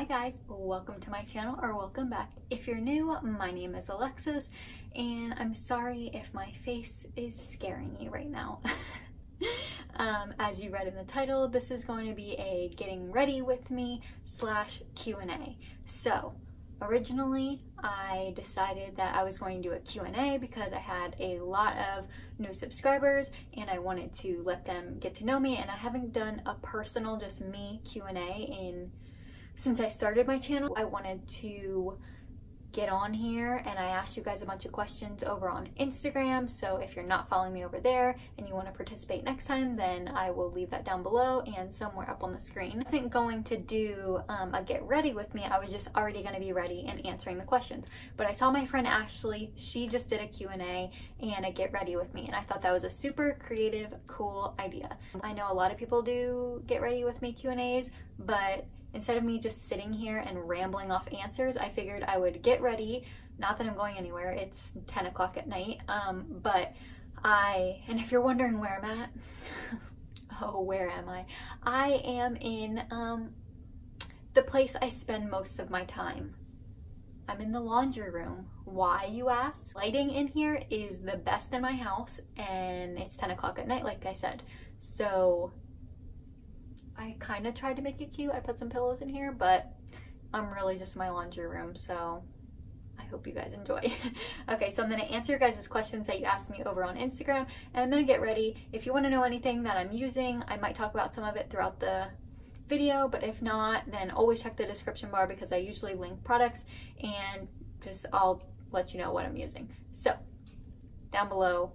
Hi guys, welcome to my channel, or welcome back. If you're new, my name is Alexis, and I'm sorry if my face is scaring you right now. As you read in the title, this is going to be a getting ready with me / Q&A. So originally I decided that I was going to do a Q&A because I had a lot of new subscribers and I wanted to let them get to know me, and I haven't done a personal just me Q&A since I started my channel. I wanted to get on here and I asked you guys a bunch of questions over on Instagram, so if you're not following me over there and you want to participate next time, then I will leave that down below and somewhere up on the screen. I wasn't going to do a get ready with me, I was just already going to be ready and answering the questions. But I saw my friend Ashley, she just did a Q&A and a get ready with me, and I thought that was a super creative, cool idea. I know a lot of people do get ready with me Q&As, but instead of me just sitting here and rambling off answers, I figured I would get ready. Not that I'm going anywhere, it's 10 o'clock at night, and if you're wondering where I'm at, oh, where am I? I am in the place I spend most of my time. I'm in the laundry room. Why, you ask? Lighting in here is the best in my house, and it's 10 o'clock at night, like I said. So I kind of tried to make it cute. I put some pillows in here, but I'm really just in my laundry room, so I hope you guys enjoy. Okay, so I'm going to answer your guys' questions that you asked me over on Instagram, and I'm going to get ready. If you want to know anything that I'm using, I might talk about some of it throughout the video, but if not, then always check the description bar because I usually link products, and I'll let you know what I'm using. So down below,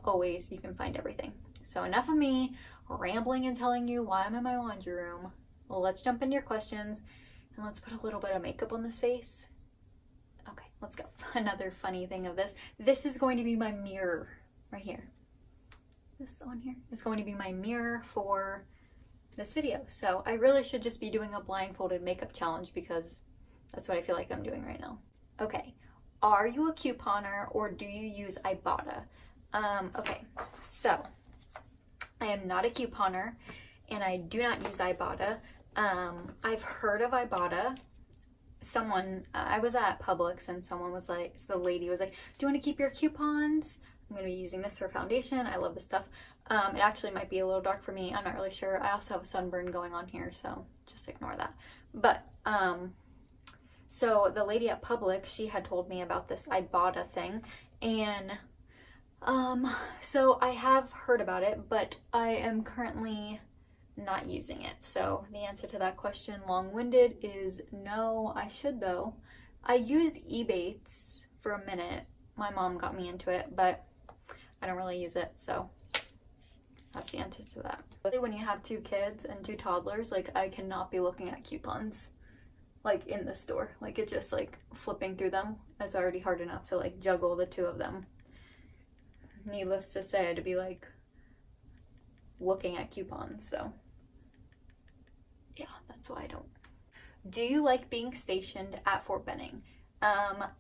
always, you can find everything. So enough of me rambling and telling you why I'm in my laundry room. Well, let's jump into your questions and let's put a little bit of makeup on this face. Okay, let's go. Another funny thing of this is going to be my mirror right here. This on here is going to be my mirror for this video. So I really should just be doing a blindfolded makeup challenge because that's what I feel like I'm doing right now. Okay, are you a couponer or do you use Ibotta? Okay, so I am not a couponer and I do not use Ibotta. I've heard of Ibotta. I was at Publix and someone was like, so the lady was like, do you want to keep your coupons? I'm going to be using this for foundation. I love this stuff. It actually might be a little dark for me. I'm not really sure. I also have a sunburn going on here, so just ignore that. But, so the lady at Publix, she had told me about this Ibotta thing, and so I have heard about it, but I am currently not using it. So the answer to that question, long-winded, is no. I should though. I used Ebates for a minute. My mom got me into it, but I don't really use it, so that's the answer to that. When you have 2 kids and 2 toddlers, like, I cannot be looking at coupons like in the store. Like, it's just like flipping through them. It's already hard enough to like juggle the 2 of them. Needless to say, to be like looking at coupons, so yeah, that's why I don't. Do you like being stationed at Fort Benning?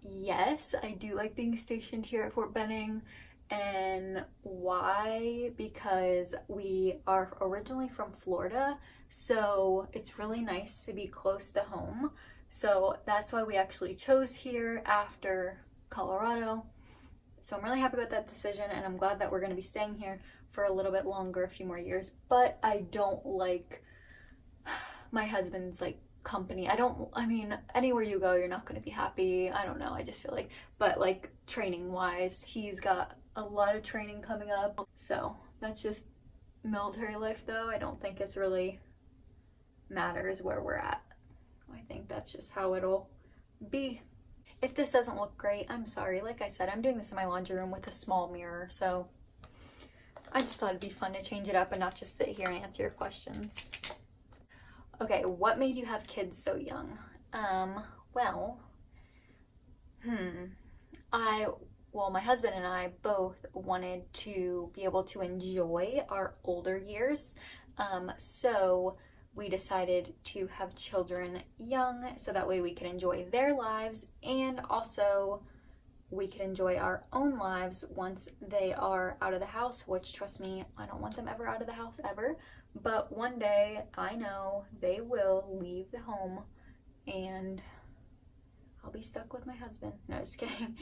Yes, I do like being stationed here at Fort Benning. And why? Because we are originally from Florida, so it's really nice to be close to home. So that's why we actually chose here after Colorado. So I'm really happy with that decision, and I'm glad that we're going to be staying here for a little bit longer, a few more years. But I don't like my husband's like company. I mean, anywhere you go, you're not going to be happy. I don't know. I just feel like, but like training wise, he's got a lot of training coming up. So that's just military life though. I don't think it's really matters where we're at. I think that's just how it'll be. If this doesn't look great, I'm sorry. Like I said, I'm doing this in my laundry room with a small mirror, so I just thought it'd be fun to change it up and not just sit here and answer your questions. Okay, what made you have kids so young? Well, my husband and I both wanted to be able to enjoy our older years, so we decided to have children young so that way we can enjoy their lives, and also we can enjoy our own lives once they are out of the house, which, trust me, I don't want them ever out of the house ever, but one day I know they will leave the home and I'll be stuck with my husband. No, just kidding.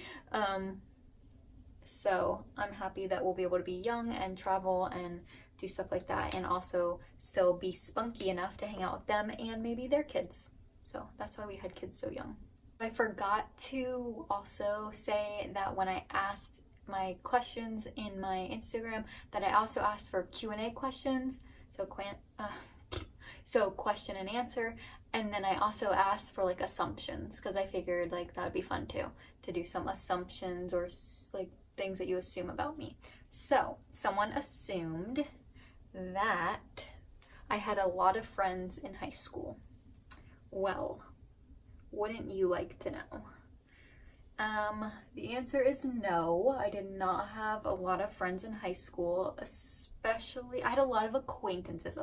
So I'm happy that we'll be able to be young and travel and do stuff like that, and also still be spunky enough to hang out with them and maybe their kids. So that's why we had kids so young. I forgot to also say that when I asked my questions in my Instagram, that I also asked for Q&A questions, so question and answer, and then I also asked for like assumptions, because I figured like that would be fun too, to do some assumptions or like things that you assume about me. So someone assumed that I had a lot of friends in high school. Well, wouldn't you like to know? The answer is no. I did not have a lot of friends in high school, especially, I had a lot of acquaintances,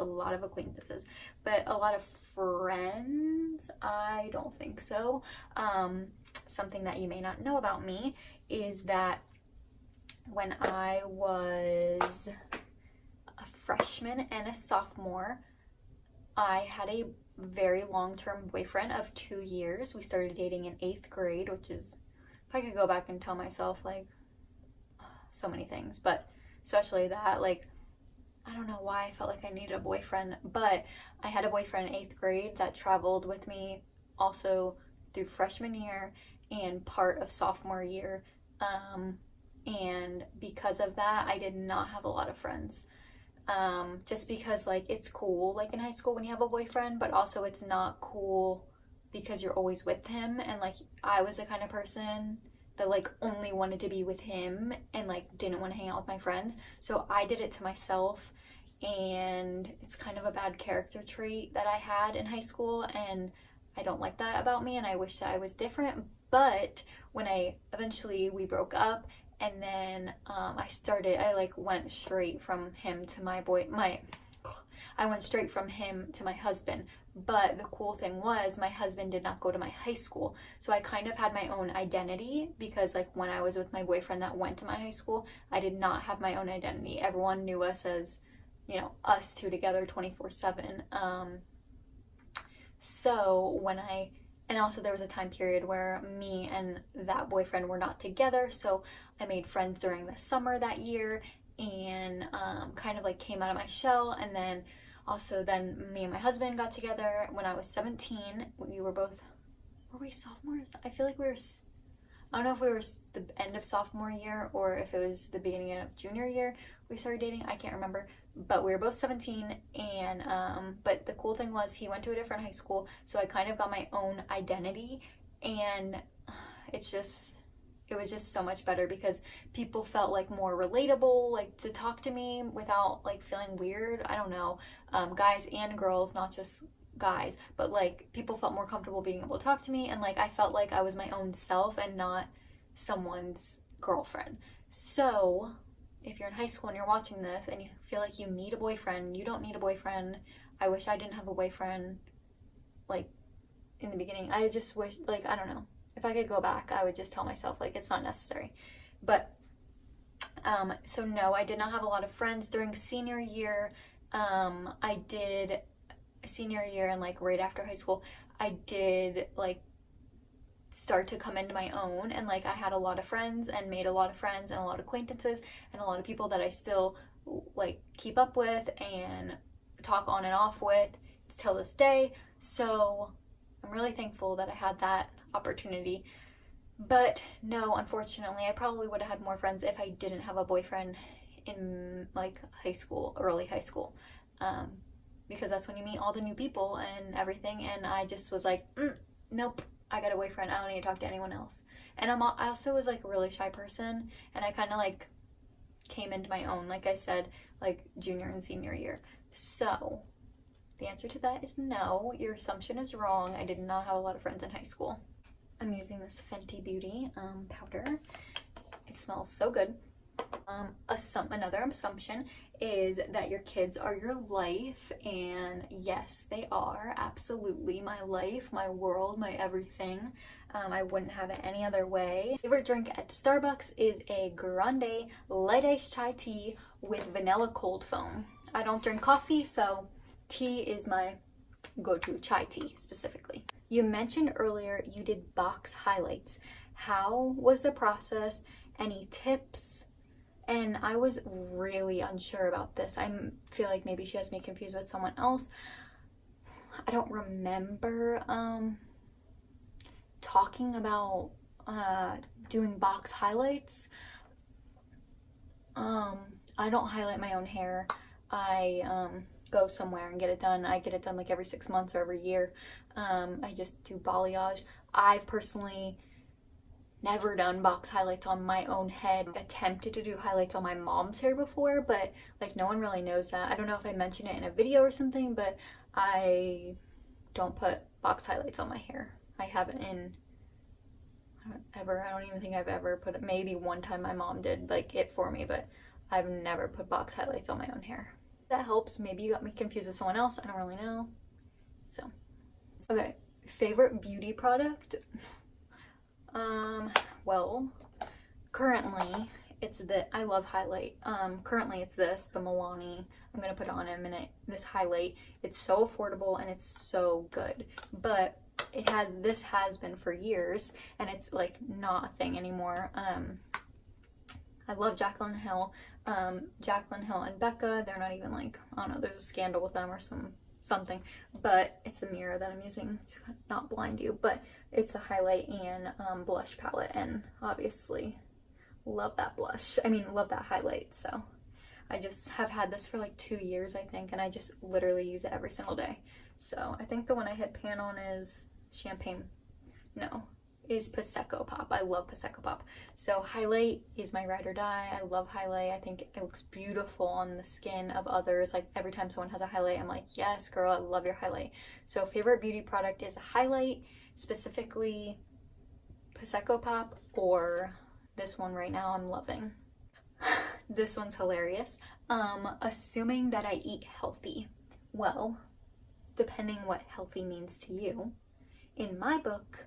but a lot of friends, I don't think so. Something that you may not know about me is that when I was a freshman and a sophomore, I had a very long-term boyfriend of 2 years. We started dating in 8th grade, which is, if I could go back and tell myself like so many things, but especially that, like, I don't know why I felt like I needed a boyfriend, but I had a boyfriend in 8th grade that traveled with me also through freshman year and part of sophomore year. And because of that, I did not have a lot of friends. Just because like it's cool like in high school when you have a boyfriend, but also it's not cool because you're always with him, and like I was the kind of person that like only wanted to be with him and like didn't want to hang out with my friends. So I did it to myself, and it's kind of a bad character trait that I had in high school, and I don't like that about me, and I wish that I was different. But when we broke up, and then I like went straight from him to I went straight from him to my husband. But the cool thing was my husband did not go to my high school. So I kind of had my own identity, because like when I was with my boyfriend that went to my high school, I did not have my own identity. Everyone knew us as, you know, us two together 24/7. And also there was a time period where me and that boyfriend were not together, so I made friends during the summer that year, and kind of like came out of my shell. And then me and my husband got together when I was 17. Were we sophomores? I feel like I don't know if we were the end of sophomore year or if it was the beginning of junior year we started dating. I can't remember, but we were both 17. And but the cool thing was he went to a different high school, so I kind of got my own identity, and it was just so much better because people felt like more relatable, like to talk to me without like feeling weird. I don't know, guys and girls, not just guys, but like people felt more comfortable being able to talk to me, and like I felt like I was my own self and not someone's girlfriend. So if you're in high school and you're watching this and you feel like you need a boyfriend, you don't need a boyfriend. I wish I didn't have a boyfriend like in the beginning. I just wish, like, I don't know, if I could go back, I would just tell myself like it's not necessary. But so no, I did not have a lot of friends during senior year. I did senior year, and like right after high school I did like start to come into my own, and like I had a lot of friends and made a lot of friends and a lot of acquaintances and a lot of people that I still like keep up with and talk on and off with till this day. So I'm really thankful that I had that opportunity. But no, unfortunately, I probably would have had more friends if I didn't have a boyfriend in like high school, early high school, because that's when you meet all the new people and everything. And I just was like, nope, I got a boyfriend, I don't need to talk to anyone else. And I also was like a really shy person, and I kind of like came into my own, like I said, like junior and senior year. So the answer to that is no, your assumption is wrong. I did not have a lot of friends in high school. I'm using this Fenty Beauty powder. It smells so good. Another assumption is that your kids are your life, and yes, they are absolutely my life, my world, my everything. I wouldn't have it any other way. Favorite drink at Starbucks is a grande light iced chai tea with vanilla cold foam. I don't drink coffee, so tea is my go-to, chai tea specifically. You mentioned earlier you did box highlights. How was the process? Any tips? And I was really unsure about this. I feel like maybe she has me confused with someone else. I don't remember talking about doing box highlights. I don't highlight my own hair. I go somewhere and get it done. I get it done like every 6 months or every year. I just do balayage. I've personally never done box highlights on my own head. Attempted to do highlights on my mom's hair before, but like no one really knows that. I don't know if I mentioned it in a video or something, but I don't put box highlights on my hair. I haven't in ever. I don't even think I've ever put it. Maybe one time my mom did like it for me, but I've never put box highlights on my own hair. That helps. Maybe you got me confused with someone else. I don't really know. So, okay. Favorite beauty product? Well, currently it's I love highlight. Currently it's this, the Milani. I'm gonna put it on in a minute. This highlight. It's so affordable and it's so good. But this has been for years and it's like not a thing anymore. I love Jaclyn Hill. Jaclyn Hill and Becca, they're not even like, I don't know, there's a scandal with them or something, but it's the mirror that I'm using to not blind you, but it's a highlight and blush palette, and obviously love that blush. I mean, love that highlight. So I just have had this for like 2 years, I think, and I just literally use it every single day. So I think the one I hit pan on is Prosecco Pop. I love Prosecco Pop. So highlight is my ride or die. I love highlight. I think it looks beautiful on the skin of others. Like every time someone has a highlight, I'm like, yes, girl, I love your highlight. So favorite beauty product is a highlight, specifically Prosecco Pop, or this one right now I'm loving. This one's hilarious. Assuming that I eat healthy. Well, depending what healthy means to you. In my book,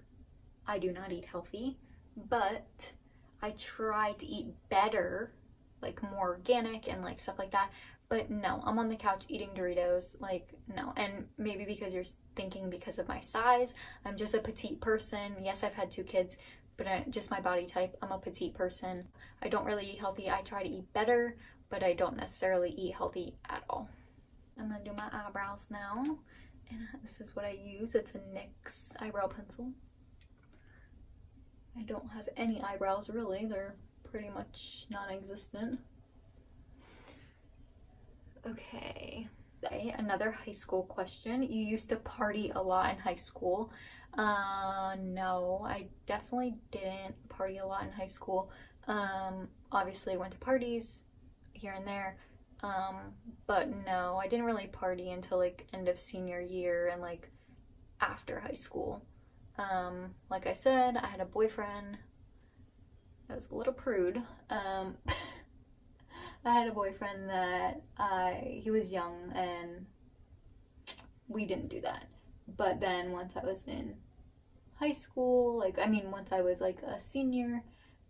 I do not eat healthy, but I try to eat better, like more organic and like stuff like that. But no, I'm on the couch eating Doritos, like no. And maybe because you're thinking because of my size, I'm just a petite person. Yes, I've had 2 kids, but just my body type, I'm a petite person. I don't really eat healthy. I try to eat better, but I don't necessarily eat healthy at all. I'm gonna do my eyebrows now. And this is what I use. It's a NYX eyebrow pencil. I don't have any eyebrows really. They're pretty much non-existent. Okay. Another high school question. You used to party a lot in high school. No, I definitely didn't party a lot in high school. Obviously I went to parties here and there. But no, I didn't really party until like end of senior year and like after high school. Like I said, I had a boyfriend that was a little prude. I had a boyfriend that he was young and we didn't do that. But then once I was in high school, once I was like a senior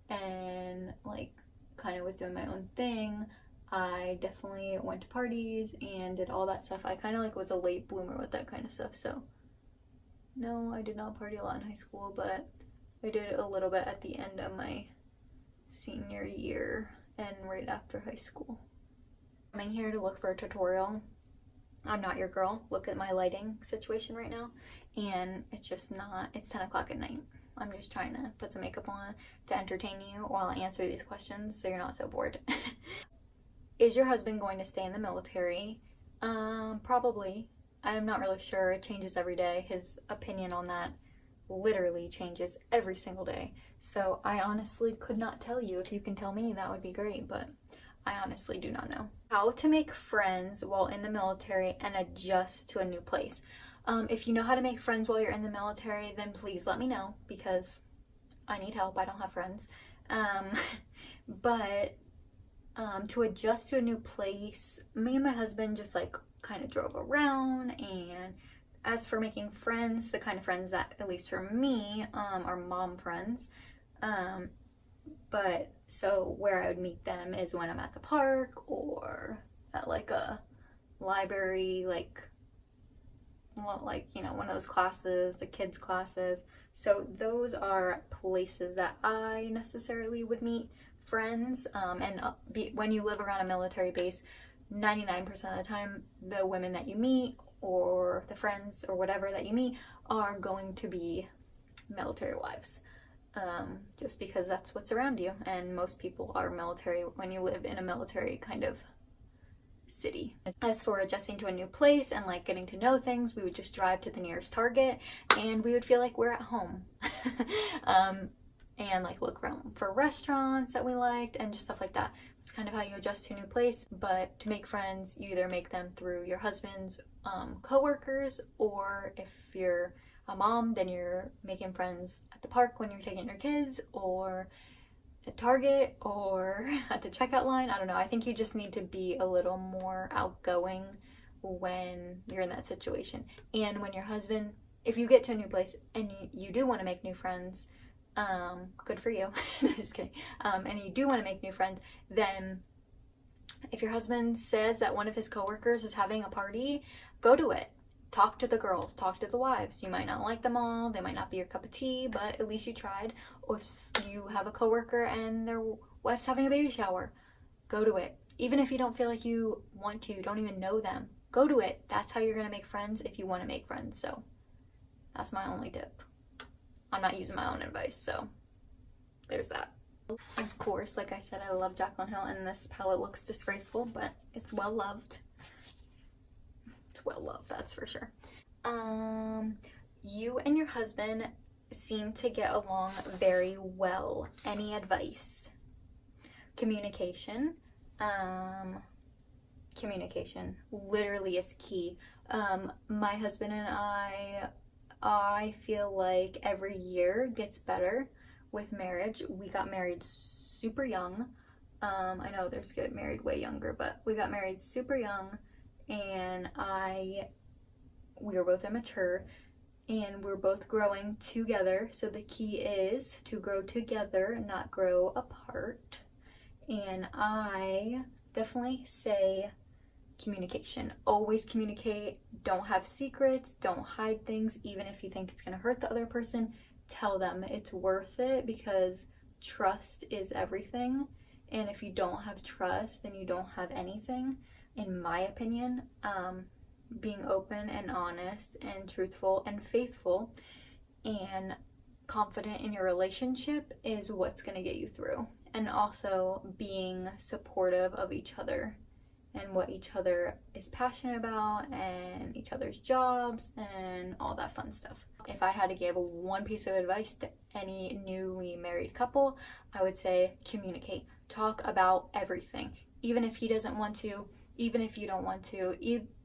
and like kind of was doing my own thing, I definitely went to parties and did all that stuff. I kind of like was a late bloomer with that kind of stuff. So no, I did not party a lot in high school, but I did a little bit at the end of my senior year and right after high school. I'm here to look for a tutorial. I'm not your girl. Look at my lighting situation right now, and it's just not, it's 10 o'clock at night. I'm just trying to put some makeup on to entertain you while I answer these questions so you're not so bored. Is your husband going to stay in the military? Probably. I'm not really sure. It changes every day. His opinion on that literally changes every single day. So I honestly could not tell you. If you can tell me, that would be great, but I honestly do not know. How to make friends while in the military and adjust to a new place. If you know how to make friends while you're in the military, then please let me know because I need help. I don't have friends. But to adjust to a new place, me and my husband just like kind of drove around. And as for making friends, the kind of friends that, at least for me, are mom friends. But so where I would meet them is when I'm at the park or at like a library, like like, you know, one of those classes, the kids classes. So those are places that I necessarily would meet friends. When you live around a military base, 99% of the time, the women that you meet or the friends or whatever that you meet are going to be military wives. Just because that's what's around you, and most people are military when you live in a military kind of city. As for adjusting to a new place and like getting to know things, we would just drive to the nearest Target and we would feel like we're at home. And like look around for restaurants that we liked and just stuff like that. It's kind of how you adjust to a new place. But to make friends, you either make them through your husband's co-workers, or if you're a mom, then you're making friends at the park when you're taking your kids, or at Target, or at the checkout line. I don't know. I think you just need to be a little more outgoing when you're in that situation. And when your husband, if you get to a new place and you do want to make new friends, good for you. No, just kidding. And you do want to make new friends, then if your husband says that one of his coworkers is having a party, go to it. Talk to the girls, talk to the wives. You might not like them all, they might not be your cup of tea, but at least you tried. Or if you have a coworker and their wife's having a baby shower, go to it. Even if you don't feel like you want to, don't even know them, go to it. That's how you're gonna make friends if you want to make friends. So that's my only tip. I'm not using my own advice, so there's that. Of course, like I said, I love Jaclyn Hill, and this palette looks disgraceful, but it's well loved. It's well loved, that's for sure. You and your husband seem to get along very well. Any advice? Communication. Communication literally is key. My husband and I feel like every year gets better with marriage. We got married super young. I know there's get married way younger, but we got married super young, and we were both immature, and we're both growing together. So the key is to grow together, not grow apart. And I definitely say communication. Always communicate. Don't have secrets. Don't hide things. Even if you think it's going to hurt the other person, tell them it's worth it, because trust is everything. And if you don't have trust, then you don't have anything, in my opinion. Being open and honest and truthful and faithful and confident in your relationship is what's going to get you through. And also being supportive of each other and what each other is passionate about and each other's jobs and all that fun stuff. If I had to give one piece of advice to any newly married couple, I would say communicate. Talk about everything. Even if he doesn't want to, even if you don't want to,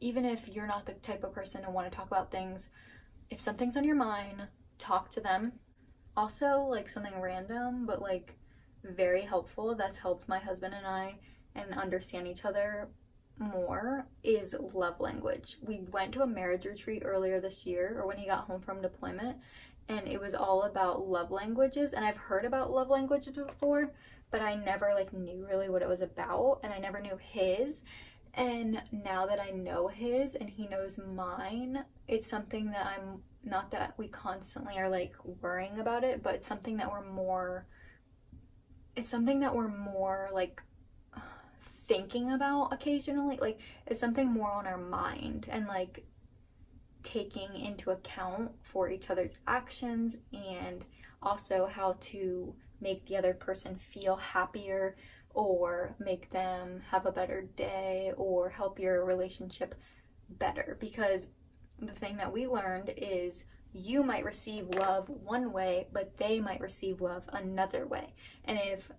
even if you're not the type of person to want to talk about things, if something's on your mind, talk to them. Also, like something random, but like very helpful, that's helped my husband and I and understand each other more, is love language. We went to a marriage retreat earlier this year, or when he got home from deployment, and it was all about love languages. And I've heard about love languages before, but I never like knew really what it was about, and I never knew his. And now that I know his and he knows mine, it's something that I'm not that we constantly are like worrying about it, but it's something that we're more like thinking about occasionally. Like it's something more on our mind, and like taking into account for each other's actions, and also how to make the other person feel happier, or make them have a better day, or help your relationship better. Because the thing that we learned is you might receive love one way, but they might receive love another way. And if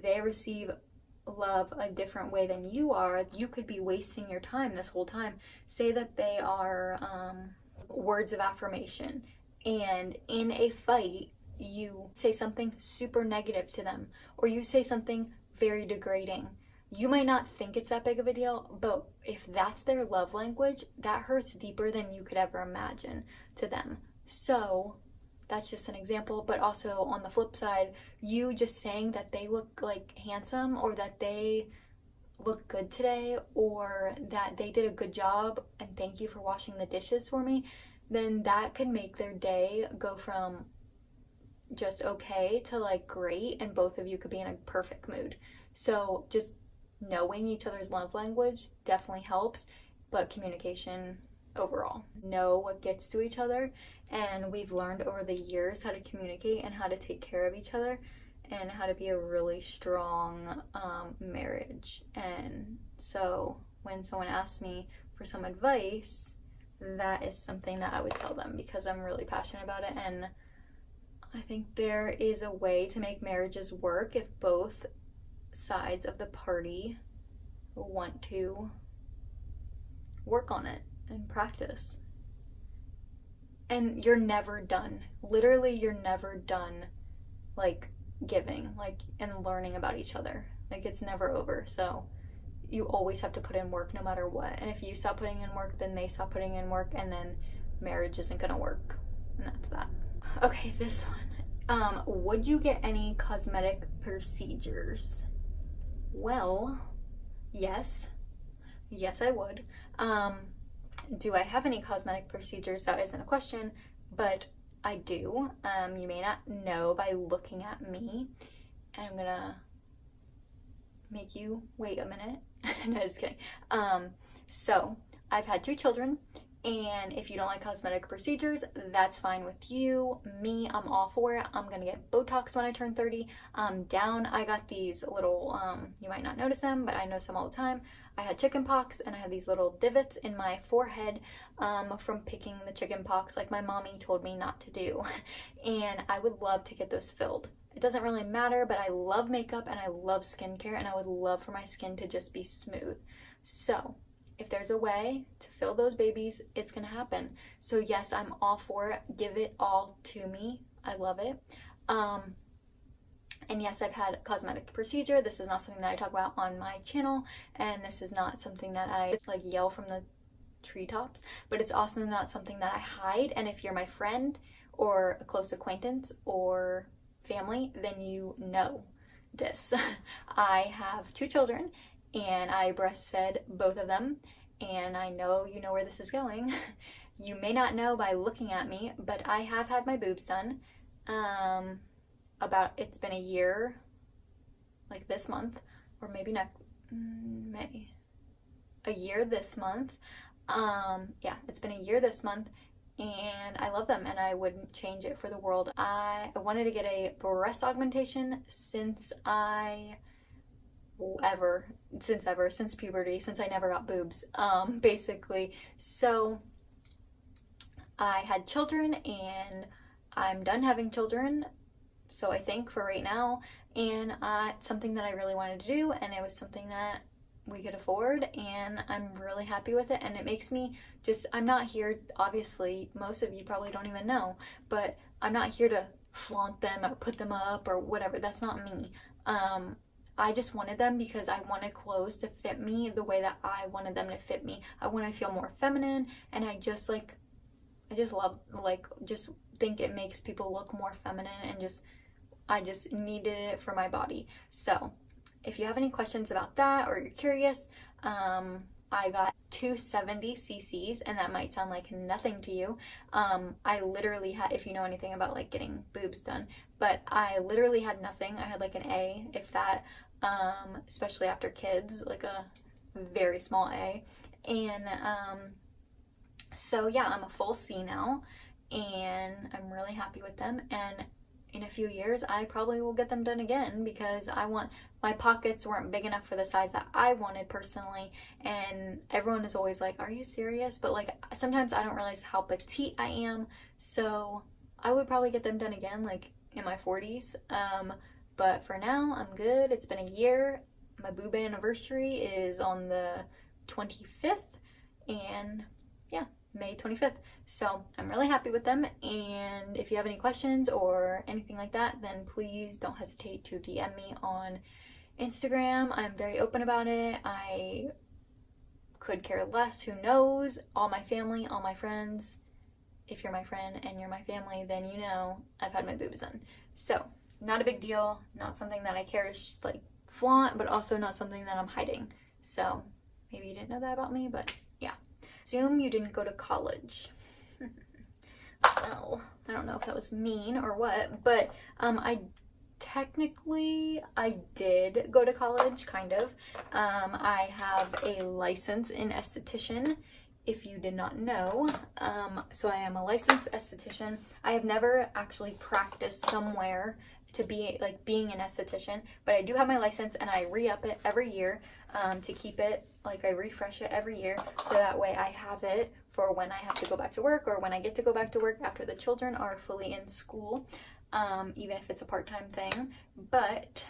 they receive love a different way than you are, you could be wasting your time this whole time. Say that they are words of affirmation, and in a fight you say something super negative to them, or you say something very degrading. You might not think it's that big of a deal, but if that's their love language, that hurts deeper than you could ever imagine to them. So that's just an example. But also on the flip side, you just saying that they look like handsome, or that they look good today, or that they did a good job and thank you for washing the dishes for me, then that could make their day go from just okay to like great, and both of you could be in a perfect mood. So just knowing each other's love language definitely helps, but communication overall. Know what gets to each other, and we've learned over the years how to communicate and how to take care of each other and how to be a really strong marriage. And so when someone asks me for some advice, that is something that I would tell them because I'm really passionate about it. And I think there is a way to make marriages work if both sides of the party want to work on it and practice. And you're never done. Literally, you're never done, like, giving, like, and learning about each other. Like, it's never over. So you always have to put in work no matter what. And if you stop putting in work, then they stop putting in work, and then marriage isn't gonna work. And that's that. Okay, this one. Would you get any cosmetic procedures? Well, yes. Yes, I would. Do I have any cosmetic procedures? That isn't a question, but I do. You may not know by looking at me. And I'm gonna make you wait a minute. No, just kidding. So I've had 2 children, and if you don't like cosmetic procedures, that's fine with you. Me, I'm all for it. I'm gonna get Botox when I turn 30. Down, I got these little, you might not notice them, but I notice them all the time. I had chicken pox, and I have these little divots in my forehead from picking the chicken pox like my mommy told me not to do. And I would love to get those filled. It doesn't really matter, but I love makeup and I love skincare, and I would love for my skin to just be smooth. So if there's a way to fill those babies, it's gonna happen. So yes, I'm all for it. Give it all to me. I love it. And yes, I've had a cosmetic procedure. This is not something that I talk about on my channel, and this is not something that I like yell from the treetops, but it's also not something that I hide. And if you're my friend or a close acquaintance or family, then you know this. I have 2 children, and I breastfed both of them, and I know you know where this is going. You may not know by looking at me, but I have had my boobs done. It's been a year, like this month, or maybe next May. A year this month. Yeah, it's been a year this month, and I love them, and I wouldn't change it for the world. I wanted to get a breast augmentation since puberty, since I never got boobs, basically. So I had children, and I'm done having children, so I think for right now, and it's something that I really wanted to do, and it was something that we could afford, and I'm really happy with it. And it makes me I'm not here, obviously most of you probably don't even know, but I'm not here to flaunt them or put them up or whatever. That's not me. I just wanted them because I wanted clothes to fit me the way that I wanted them to fit me. I want to feel more feminine, and I just love, just think it makes people look more feminine, and I just needed it for my body. So if you have any questions about that, or you're curious, I got 270 cc's, and that might sound like nothing to you. I literally had, if you know anything about like getting boobs done, but I literally had nothing. I had like an A, if that, especially after kids, like a very small A. And so yeah, I'm a full C now, and I'm really happy with them. And in a few years, I probably will get them done again, because my pockets weren't big enough for the size that I wanted personally. And everyone is always like, are you serious? But like, sometimes I don't realize how petite I am. So I would probably get them done again, like in my 40s. But for now, I'm good. It's been a year. My boob anniversary is on the 25th, and yeah, May 25th. So I'm really happy with them, and if you have any questions or anything like that, then please don't hesitate to DM me on Instagram. I'm very open about it. I could care less. Who knows? All my family, all my friends. If you're my friend and you're my family, then you know I've had my boobs done. So not a big deal. Not something that I care to flaunt, but also not something that I'm hiding. So maybe you didn't know that about me, but yeah. Assume you didn't go to college. Well, I don't know if that was mean or what, but I did go to college, kind of. I have a license in esthetician, if you did not know. So I am a licensed esthetician. I have never actually practiced somewhere to be like being an esthetician, but I do have my license and I re-up it every year to keep it, like I refresh it every year, so that way I have it for when I have to go back to work or when I get to go back to work after the children are fully in school, even if it's a part-time thing. But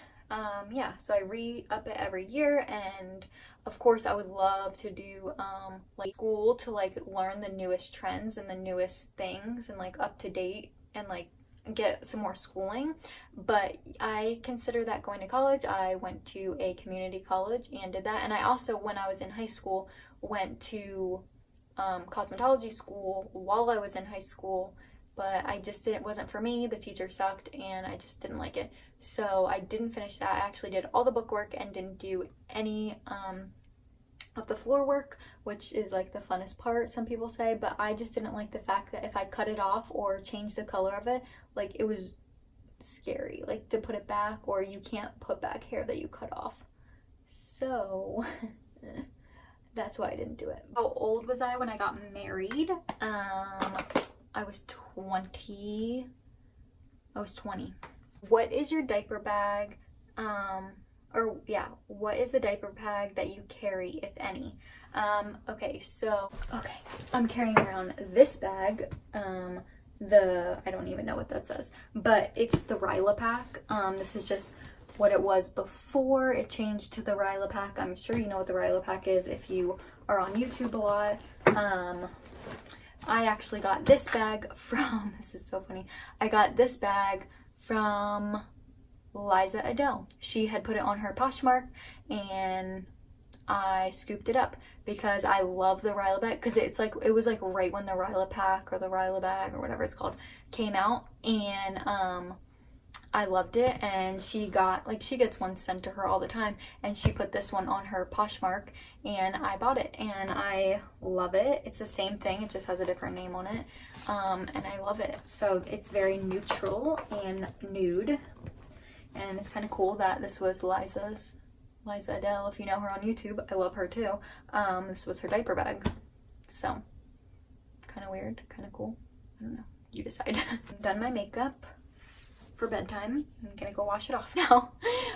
yeah, so I re-up it every year, and of course I would love to do like school to like learn the newest trends and the newest things and like up to date and like get some more schooling. But I consider that going to college. I went to a community college and did that, and I also, when I was in high school, went to cosmetology school while I was in high school, but I just didn't, it wasn't for me. The teacher sucked and I just didn't like it, so I didn't finish that. I actually did all the book work and didn't do any of the floor work, which is like the funnest part, some people say, but I just didn't like the fact that if I cut it off or changed the color of it, like it was scary, like to put it back, or you can't put back hair that you cut off. So that's why I didn't do it. How old was I when I got married? I was 20. What is your diaper bag? What is the diaper bag that you carry, if any? Okay, I'm carrying around this bag. I don't even know what that says, but it's the Ryla pack. This is just what it was before it changed to the Ryla pack. I'm sure you know what the Ryla pack is if you are on YouTube a lot. I actually got this bag from, this is so funny, I got this bag from Liza Adele. She had put it on her Poshmark and I scooped it up because I love the Ryla bag, because it's like, it was like right when the Ryla pack or the Ryla bag or whatever it's called came out, and I loved it. And she got, like, she gets one sent to her all the time, and she put this one on her Poshmark and I bought it and I love it. It's the same thing, it just has a different name on it, and I love it. So it's very neutral and nude, and it's kind of cool that this was Liza Adele. If you know her on YouTube, I love her too. This was her diaper bag, so kind of weird, kind of cool, I don't know, you decide. I've done my makeup for bedtime. I'm gonna go wash it off now.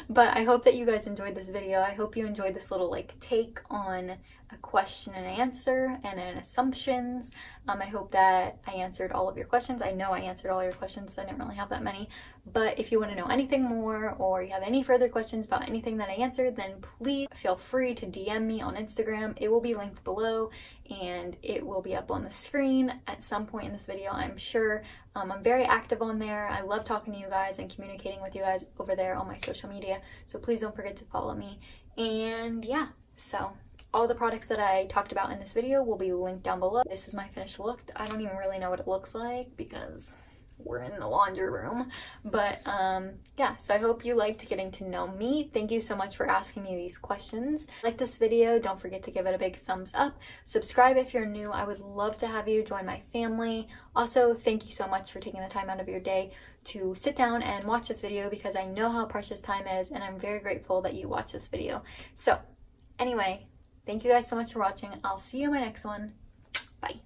But I hope that you guys enjoyed this video. I hope you enjoyed this little like take on a question and answer and an assumptions. I hope that I answered all of your questions. I know I answered all your questions, I didn't really have that many. But if you want to know anything more, or you have any further questions about anything that I answered, then please feel free to DM me on Instagram. It will be linked below and it will be up on the screen at some point in this video, I'm sure. I'm very active on there. I love talking to you guys and communicating with you guys over there on my social media, so please don't forget to follow me. And yeah, so all the products that I talked about in this video will be linked down below. This is my finished look. I don't even really know what it looks like because we're in the laundry room, but yeah, so I hope you liked getting to know me. Thank you so much for asking me these questions. Like this video, don't forget to give it a big thumbs up. Subscribe if you're new. I would love to have you join my family. Also, thank you so much for taking the time out of your day to sit down and watch this video, because I know how precious time is and I'm very grateful that you watch this video. So anyway, thank you guys so much for watching. I'll see you in my next one. Bye.